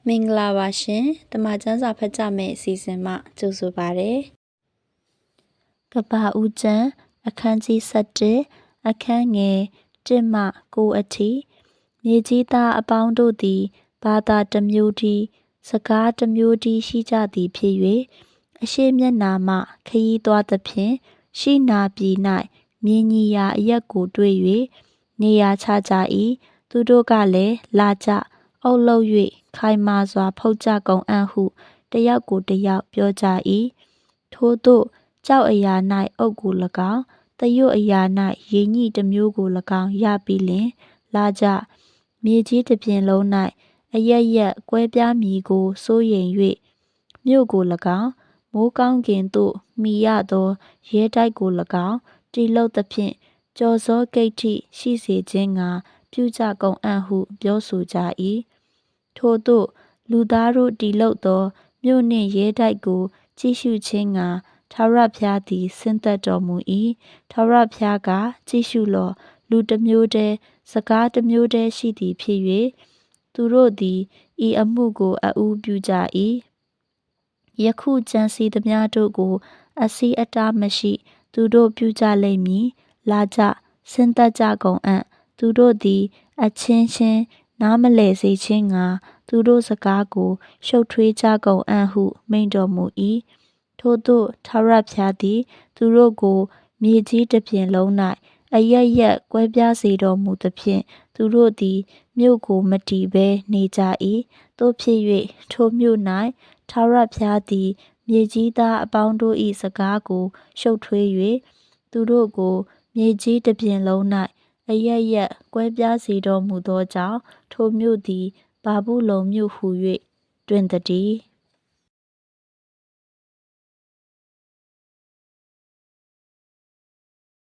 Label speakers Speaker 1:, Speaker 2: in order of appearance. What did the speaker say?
Speaker 1: မင်္ဂလာပါရှင်တမချန်းစာဖတ်ကြမယ့်အစီအစဉ်မှကြိုဆိုပါရစေ။ကပ္ပဦးကျမ်းအခန်းကြီး7အခန်းငယ်1မှ9အထိမြေကြီးသားအပေါင်းတို့သည်ဘာသာတစ်မျိုးတည်းစကားတစ်မျိုးတည်းရှိကြသည်ဖြစ်၍အရှိမျက်နာမှခရီးသွားသဖြင့်ရှိနာပြည်၌မြင်းကြီးရာအရက်ကိုတွေ့၍နေရာချကြ၏သူတို့ကလည်းလာကြအုပ်လုပ်၍ခိုင်မာစွာဖုတ်ကြကုန်အံ့ဟုတယောက်ကိုတယောက်ပြောကြ၏ထို့သို့ကြောက်အရာ၌အုပ်ကို၎င်းတရွတ်အရာ၌ရေညှိတစ်မျိုးကို၎င်းရပြီးလျှင်လာကြမြေကြီးတစ်ပြင်လုံး၌အရပ်ရပ်ကွဲပြားမည်ကိုစိုးရိမ်၍မြို့ကို၎င်းမိုးကောင်းကင်သို့မှီရသောရဲတိုက်ကို၎င်းတည်လုပ်သဖြင့်ကျော်စောကိတ္တိရှိစေခြင်းငှာပြုကြကုန်အံ့ဟုပြောဆိုကြ၏ထို့သို့လူသားတို့တည်လုပ်သောမြို့နှင့်ရဲတိုက်ကိုကြည့်ရှုခြင်းငှာထာဝရဘုရားသည်ဆင်းသက်တော်မူ၏ထာဝရဘုရားကကြည့်ရှုလော့လူတစ်မျိုးတည်းစကားတစ်မျိုးတည်းရှိသည်ဖြစ်၍သူတို့သည်ဤအမှုကိုအဦးပြုကြ၏ယခုကြံစီသမျှတို့ကိုအစီးအတားမရှိသူတို့ပြုကြလိမ့်မည်လာကြဆင်းသက်ကြကုန်အံ့သူတို့သည်အချင်းချင်းနားမလည်စေခြင်းငှာသူတို့စကားကိုရှုပ်ထွေးကြကုန်အံ့ဟုမိန့်တော်မူ၏ထို့သို့ထာဝရဘုရားသည်သူတို့ကိုမြေကြီးတစ်ပြင်လုံး၌အရပ်ရပ်ကွဲပြားစေတော်မူသဖြင့်သူတို့သည်မြို့ကိုမတည်ဘဲနေကြ၏သို့ဖြစ်၍ထိုမြို့၌ထာဝရဘုရားသည်မြေကြီးသားအပေါင်းတို့၏စကားကိုရှုပ်ထွေး၍သူတို့ကိုမြေကြီးတစ်ပြင်လုံး၌အရပ်ရပ်ကွဲပြားစေတော်မူသောကြောင့်ထိုမြို့သည်ဗာဗုလုန်မြို့ဟူ၍တွင်သတည်း